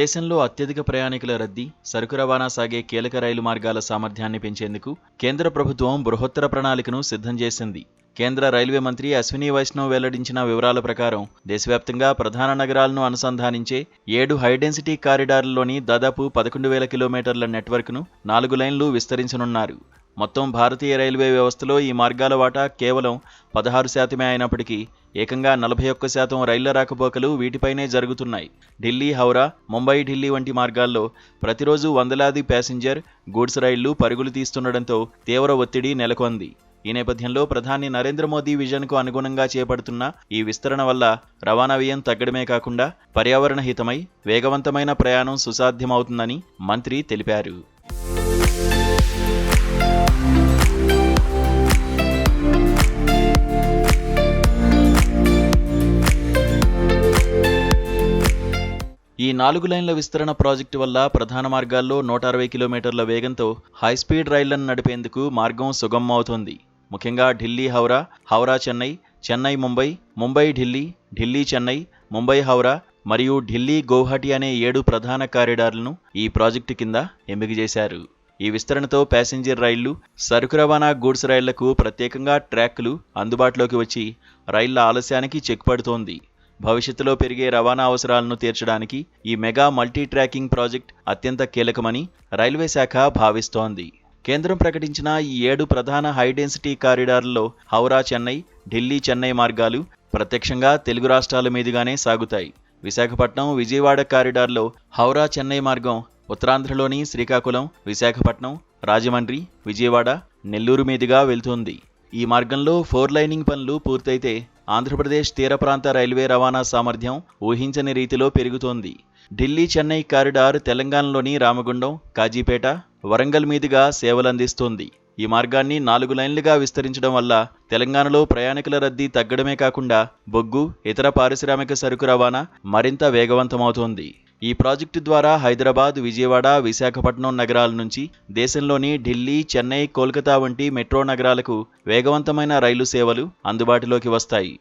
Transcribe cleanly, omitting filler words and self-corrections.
దేశంలో అత్యధిక ప్రయాణికుల రద్దీ, సరుకు రవాణా సాగే కీలక రైలు మార్గాల సామర్థ్యాన్ని పెంచేందుకు కేంద్ర ప్రభుత్వం బృహత్తర ప్రణాళికను సిద్ధం చేసింది. కేంద్ర రైల్వే మంత్రి అశ్విని వైష్ణవ్ వెల్లడించిన వివరాల ప్రకారం దేశవ్యాప్తంగా ప్రధాన నగరాలను అనుసంధానించే 7 హైడెన్సిటీ కారిడార్లలోని దాదాపు 11,000 కిలోమీటర్ల నెట్వర్క్ను 4 లైన్లు విస్తరించనున్నారు. మొత్తం భారతీయ రైల్వే వ్యవస్థలో ఈ మార్గాల వాటా కేవలం 16% అయినప్పటికీ ఏకంగా 41% రైళ్ల రాకపోకలు వీటిపైనే జరుగుతున్నాయి. ఢిల్లీ, హౌరా, ముంబై, ఢిల్లీ వంటి మార్గాల్లో ప్రతిరోజు వందలాది ప్యాసింజర్, గూడ్స్ రైళ్లు పరుగులు తీస్తుండటంతో తీవ్ర ఒత్తిడి నెలకొంది. ఈ నేపథ్యంలో ప్రధాని నరేంద్ర మోదీ విజన్కు అనుగుణంగా చేపడుతున్న ఈ విస్తరణ వల్ల రవాణా వ్యయం తగ్గడమే కాకుండా పర్యావరణ హితమై వేగవంతమైన ప్రయాణం సుసాధ్యమవుతుందని మంత్రి తెలిపారు. ఈ 4 లైన్ల విస్తరణ ప్రాజెక్టు వల్ల ప్రధాన మార్గాల్లో 160 కిలోమీటర్ల వేగంతో హైస్పీడ్ రైళ్లను నడిపేందుకు మార్గం సుగమమవుతోంది. ముఖ్యంగా ఢిల్లీ హౌరా, హౌరా చెన్నై, చెన్నై ముంబై, ముంబై ఢిల్లీ, ఢిల్లీ చెన్నై, ముంబై హౌరా మరియు ఢిల్లీ గౌహటి అనే 7 ప్రధాన కారిడార్లను ఈ ప్రాజెక్టు కింద ఎంపిక చేశారు. ఈ విస్తరణతో ప్యాసింజర్ రైళ్లు, సరుకు రవాణా గూడ్స్ రైళ్లకు ప్రత్యేకంగా ట్రాక్లు అందుబాటులోకి వచ్చి రైళ్ల ఆలస్యానికి చెక్ పడుతోంది. భవిష్యత్తులో పెరిగే రవాణా అవసరాలను తీర్చడానికి ఈ మెగా మల్టీ ట్రాకింగ్ ప్రాజెక్ట్ అత్యంత కీలకమని రైల్వే శాఖ భావిస్తోంది. కేంద్రం ప్రకటించిన ఈ 7 ప్రధాన హైడెన్సిటీ కారిడార్లలో హౌరా చెన్నై, ఢిల్లీ చెన్నై మార్గాలు ప్రత్యక్షంగా తెలుగు రాష్ట్రాల మీదుగానే సాగుతాయి. విశాఖపట్నం, విజయవాడ కారిడార్లో హౌరా చెన్నై మార్గం ఉత్తరాంధ్రలోని శ్రీకాకుళం, విశాఖపట్నం, రాజమండ్రి, విజయవాడ, నెల్లూరు మీదుగా వెళ్తుంది. ఈ మార్గంలో 4 లైనింగ్ పనులు పూర్తయితే ఆంధ్రప్రదేశ్ తీర ప్రాంత రైల్వే రవాణా సామర్థ్యం ఊహించని రీతిలో పెరుగుతోంది. ఢిల్లీ చెన్నై కారిడార్ తెలంగాణలోని రామగుండం, కాజీపేట, వరంగల్ మీదుగా సేవలందిస్తోంది. ఈ మార్గాన్ని 4 లైన్లుగా విస్తరించడం వల్ల తెలంగాణలో ప్రయాణికుల రద్దీ తగ్గడమే కాకుండా బొగ్గు, ఇతర పారిశ్రామిక సరుకు రవాణా మరింత వేగవంతమవుతోంది. ఈ ప్రాజెక్టు ద్వారా హైదరాబాద్, విజయవాడ, విశాఖపట్నం నగరాల నుంచి దేశంలోని ఢిల్లీ, చెన్నై, కోల్కతా వంటి మెట్రో నగరాలకు వేగవంతమైన రైలు సేవలు అందుబాటులోకి వస్తాయి.